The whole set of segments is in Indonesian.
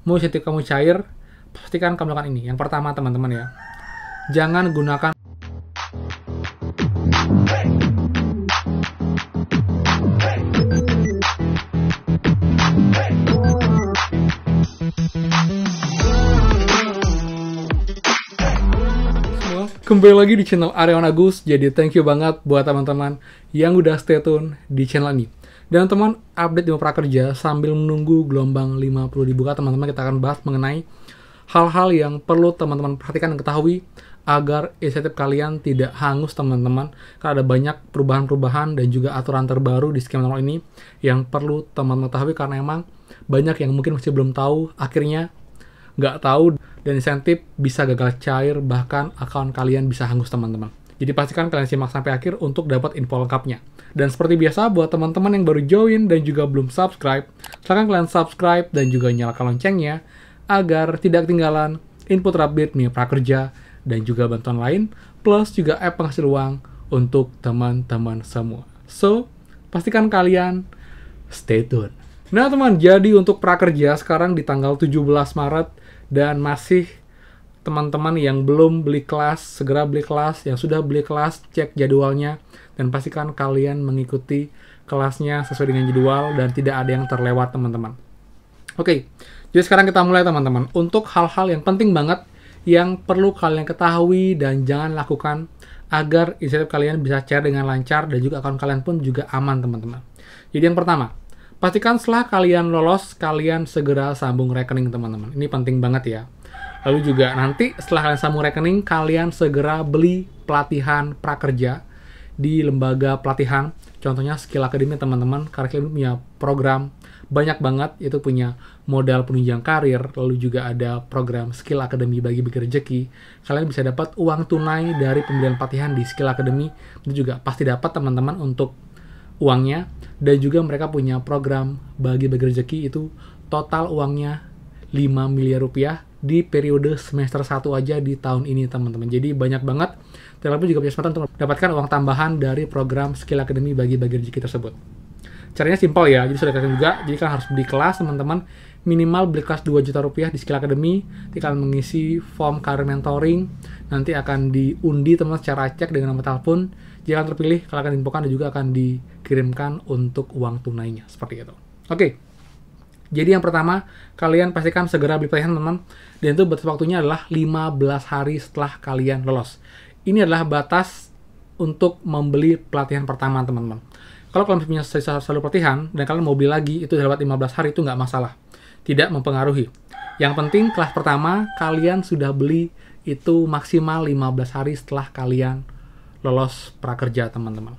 Mau insentif kamu cair, pastikan kamu lakukan ini. Yang pertama teman-teman ya, jangan gunakan kembali lagi di channel Aryawan Agus. Jadi thank you banget buat teman-teman yang udah stay tune di channel ini. Dan teman, update 5 prakerja sambil menunggu gelombang 50 dibuka, teman-teman kita akan bahas mengenai hal-hal yang perlu teman-teman perhatikan dan ketahui agar insentif kalian tidak hangus teman-teman. Karena ada banyak perubahan-perubahan dan juga aturan terbaru di skema normal ini yang perlu teman-teman ketahui, karena emang banyak yang mungkin masih belum tahu, akhirnya nggak tahu, dan insentif bisa gagal cair, bahkan akun kalian bisa hangus teman-teman. Jadi pastikan kalian simak sampai akhir untuk dapat info lengkapnya. Dan seperti biasa, buat teman-teman yang baru join dan juga belum subscribe, silahkan kalian subscribe dan juga nyalakan loncengnya agar tidak ketinggalan info terupdate nih prakerja dan juga bantuan lain, plus juga app penghasil uang untuk teman-teman semua. So, pastikan kalian stay tune. Nah teman, jadi untuk prakerja sekarang di tanggal 17 Maret, dan masih teman-teman yang belum beli kelas, segera beli kelas. Yang sudah beli kelas, cek jadwalnya dan pastikan kalian mengikuti kelasnya sesuai dengan jadwal dan tidak ada yang terlewat teman-teman. Oke, jadi sekarang kita mulai teman-teman. Untuk hal-hal yang penting banget yang perlu kalian ketahui dan jangan lakukan agar insentif kalian bisa cair dengan lancar dan juga akun kalian pun juga aman teman-teman. Jadi yang pertama, pastikan setelah kalian lolos, kalian segera sambung rekening teman-teman. Ini penting banget ya. Lalu juga nanti setelah kalian sambung rekening, kalian segera beli pelatihan prakerja di lembaga pelatihan. Contohnya Skill Academy teman-teman. Karena kalian punya program banyak banget, itu punya modal penunjang karir, lalu juga ada program Skill Academy bagi-bagi rezeki. Kalian bisa dapat uang tunai dari pembelian pelatihan di Skill Academy. Itu juga pasti dapat teman-teman untuk uangnya. Dan juga mereka punya program bagi-bagi rezeki, itu total uangnya 5 miliar rupiah di periode semester 1 aja di tahun ini teman-teman. Jadi banyak banget. Terlebih juga punya kesempatan untuk mendapatkan uang tambahan dari program Skill Academy bagi-bagi rezeki tersebut. Caranya simpel ya, jadi sudah kalian juga. Jadi kalian harus beli kelas teman-teman. Minimal beli kelas 2 juta rupiah di Skill Academy. Nanti kalian mengisi form career mentoring. Nanti akan diundi teman-teman secara cek dengan nomor telepon. Jika kalian terpilih, kalian akan diinfokan dan juga akan dikirimkan untuk uang tunainya. Seperti itu. Oke. Jadi yang pertama, kalian pastikan segera beli pelatihan teman-teman. Dan itu batas waktunya adalah 15 hari setelah kalian lolos. Ini adalah batas untuk membeli pelatihan pertama teman-teman. Kalau kalian punya selalu pelatihan dan kalian mau beli lagi, itu dapat 15 hari, itu nggak masalah. Tidak mempengaruhi. Yang penting kelas pertama kalian sudah beli itu maksimal 15 hari setelah kalian lolos prakerja teman-teman.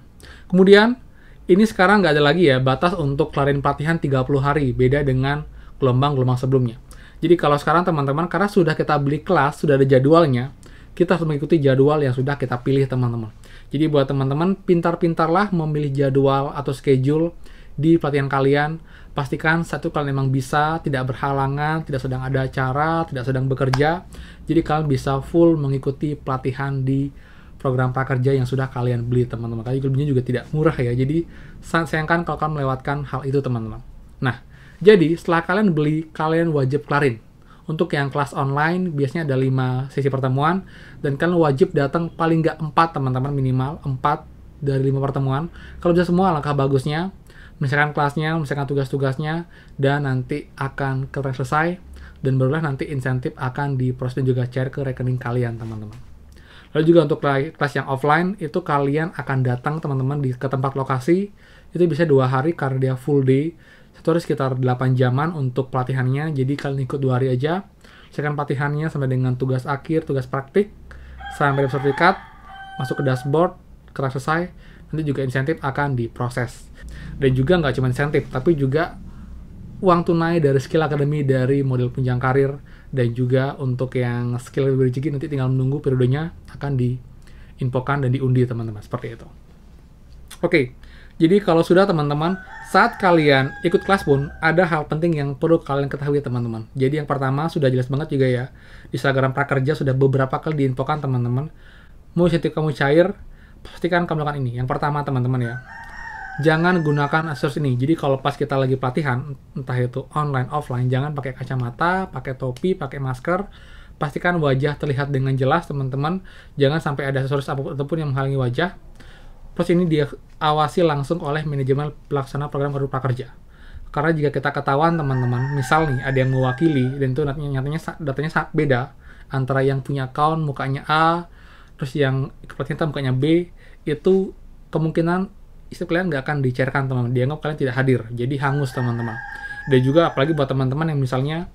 Kemudian ini sekarang nggak ada lagi ya batas untuk kelarin pelatihan 30 hari, beda dengan gelombang-gelombang sebelumnya. Jadi kalau sekarang teman-teman, karena sudah kita beli kelas, sudah ada jadwalnya, kita harus mengikuti jadwal yang sudah kita pilih teman-teman. Jadi buat teman-teman, pintar-pintarlah memilih jadwal atau schedule di pelatihan kalian. Pastikan satu, kalian memang bisa, tidak berhalangan, tidak sedang ada acara, tidak sedang bekerja. Jadi kalian bisa full mengikuti pelatihan di program prakerja yang sudah kalian beli teman-teman. Kali belinya juga tidak murah ya. Jadi sayangkan kalau kalian melewatkan hal itu teman-teman. Nah, jadi setelah kalian beli, kalian wajib kelarin. Untuk yang kelas online biasanya ada 5 sesi pertemuan dan kalian wajib datang paling nggak 4 teman-teman, minimal 4 dari 5 pertemuan. Kalau bisa semua langkah bagusnya, misalkan kelasnya, misalkan tugas-tugasnya, dan nanti akan selesai dan barulah nanti insentif akan diproses juga cair ke rekening kalian teman-teman. Lalu juga untuk kelas yang offline, itu kalian akan datang teman-teman ke tempat lokasi, itu bisa 2 hari karena dia full day, satu hari sekitar 8 jaman untuk pelatihannya, jadi kalian ikut 2 hari aja, selesaikan pelatihannya sampai dengan tugas akhir, tugas praktik, sampai dapat sertifikat, masuk ke dashboard, kelas selesai, nanti juga insentif akan diproses. Dan juga nggak cuma insentif, tapi juga uang tunai dari Skill Academy, dari model penunjang karir, dan juga untuk yang skill rezeki nanti tinggal menunggu periodenya akan diinfokan dan diundi teman-teman, seperti itu. Oke, jadi kalau sudah teman-teman, saat kalian ikut kelas pun ada hal penting yang perlu kalian ketahui teman-teman. Jadi yang pertama sudah jelas banget juga ya, di Instagram prakerja sudah beberapa kali diinfokan teman-teman. Mau insentif kamu cair, pastikan kamu lakukan ini. Yang pertama teman-teman ya, jangan gunakan aksesoris ini. Jadi kalau pas kita lagi pelatihan, entah itu online, offline, jangan pakai kacamata, pakai topi, pakai masker. Pastikan wajah terlihat dengan jelas, teman-teman. Jangan sampai ada aksesoris apapun yang menghalangi wajah. Plus ini diawasi langsung oleh manajemen pelaksana program kartu prakerja. Karena jika kita ketahuan, teman-teman, misal nih ada yang mewakili, dan itu nyatanya datanya sangat beda, antara yang punya account mukanya A, terus yang pelatihan mukanya B, itu kemungkinan istri kalian nggak akan dicairkan, teman-teman. Dianggap kalian tidak hadir, jadi hangus, teman-teman. Dan juga apalagi buat teman-teman yang misalnya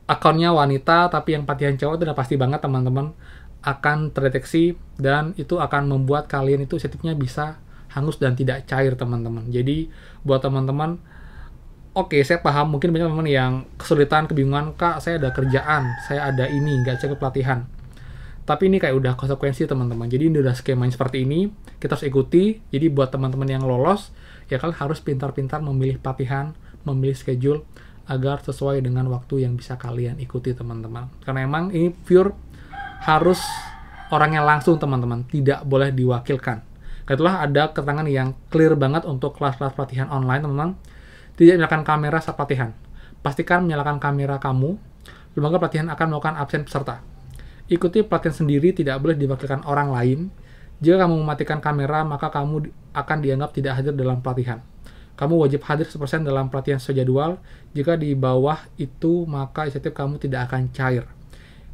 akunnya wanita tapi yang pelatihan cowok, itu udah pasti banget, teman-teman, akan terdeteksi dan itu akan membuat kalian itu sensitifnya bisa hangus dan tidak cair, teman-teman. Jadi buat teman-teman, oke, saya paham mungkin banyak teman-teman yang kesulitan, kebingungan, Kak, saya ada kerjaan, saya ada ini, nggak bisa ke pelatihan. Tapi ini kayak udah konsekuensi, teman-teman. Jadi ini udah skemanya seperti ini, kita harus ikuti. Jadi buat teman-teman yang lolos, ya kalian harus pintar-pintar memilih pelatihan, memilih schedule, agar sesuai dengan waktu yang bisa kalian ikuti, teman-teman. Karena emang ini pure harus orangnya langsung, teman-teman. Tidak boleh diwakilkan. Itulah ada keterangan yang clear banget untuk kelas-kelas pelatihan online, teman-teman. Tidak menyalakan kamera saat pelatihan. Pastikan menyalakan kamera kamu. Lembaga pelatihan akan melakukan absen peserta. Ikuti pelatihan sendiri, tidak boleh diwakilkan orang lain. Jika kamu mematikan kamera, maka kamu akan dianggap tidak hadir dalam pelatihan. Kamu wajib hadir 100% dalam pelatihan sesuai jadwal. Jika di bawah itu, maka insentif kamu tidak akan cair.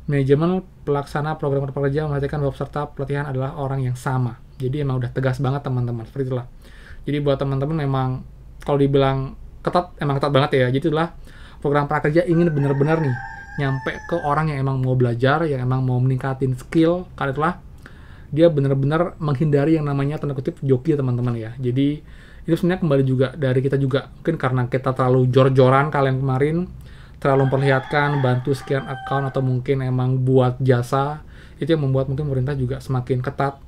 Manajemen pelaksana program prakerja memastikan bahwa peserta pelatihan adalah orang yang sama. Jadi emang udah tegas banget, teman-teman. Seperti itulah. Jadi buat teman-teman memang kalau dibilang ketat, emang ketat banget ya. Jadi itulah program prakerja ingin benar-benar nih nyampe ke orang yang emang mau belajar, yang emang mau meningkatin skill. Karena itulah dia benar-benar menghindari yang namanya tanda kutip joki, teman-teman ya. Jadi itu sebenarnya kembali juga dari kita juga. Mungkin karena kita terlalu jor-joran kalian kemarin, terlalu memperlihatkan bantu sekian account atau mungkin emang buat jasa, itu yang membuat mungkin pemerintah juga semakin ketat.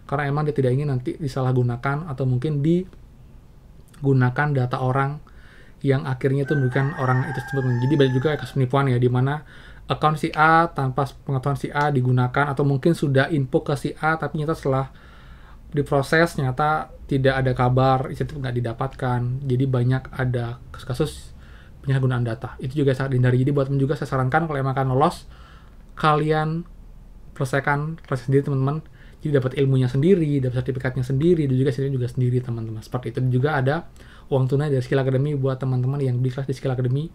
Karena emang dia tidak ingin nanti disalahgunakan atau mungkin digunakan data orang yang akhirnya itu bukan orang itu tersebut. Jadi banyak juga kasus penipuan ya, di mana account si A tanpa pengetahuan si A digunakan, atau mungkin sudah info ke si A tapi ternyata setelah diproses ternyata tidak ada kabar, insentif nggak didapatkan. Jadi banyak ada kasus penyalahgunaan data. Itu juga sangat dihindari. Jadi buat teman juga saya sarankan kalau emang akan lolos, kalian selesaikan proses sendiri, teman-teman. Jadi dapat ilmunya sendiri, dapat sertifikatnya sendiri, dan juga hasilnya juga sendiri, teman-teman. Seperti itu. Dan juga ada uang tunai dari Skill Academy buat teman-teman yang beli kelas di Skill Academy.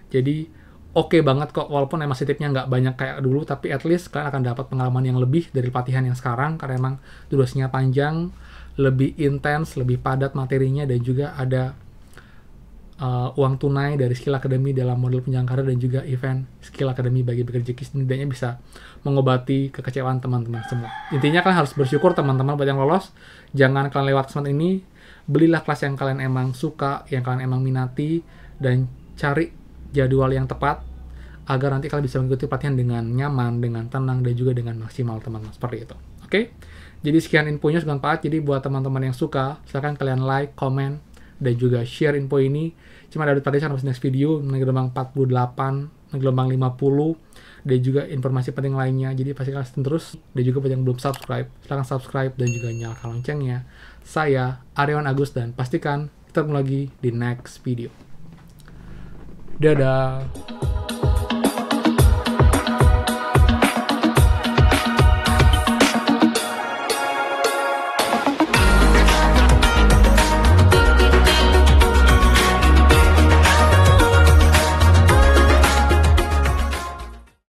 Jadi oke banget kok, walaupun emang sensitifnya nggak banyak kayak dulu, tapi at least kalian akan dapat pengalaman yang lebih dari pelatihan yang sekarang, karena emang durasinya panjang, lebih intens, lebih padat materinya, dan juga ada uang tunai dari Skill Academy dalam model penjagaan karir dan juga event Skill Academy bagi bekerja setidaknya bisa mengobati kekecewaan teman-teman semua. Intinya kalian harus bersyukur, teman-teman, buat yang lolos. Jangan kalian lewat kesempatan ini. Belilah kelas yang kalian emang suka, yang kalian emang minati, dan cari jadwal yang tepat agar nanti kalian bisa mengikuti pelatihan dengan nyaman, dengan tenang, dan juga dengan maksimal, teman-teman. Seperti itu. Oke? Jadi sekian infonya, sekian Pak. Jadi buat teman-teman yang suka, silahkan kalian like, comment, dan juga share info ini. Cuma ada tadi sampai next video mengenai gelombang 48, gelombang 50, dan juga informasi penting lainnya. Jadi pasti kalian stay terus. Dan juga buat yang belum subscribe, silahkan subscribe dan juga nyalakan loncengnya. Saya Aryawan Agus, dan pastikan kita ketemu lagi di next video. Dadah.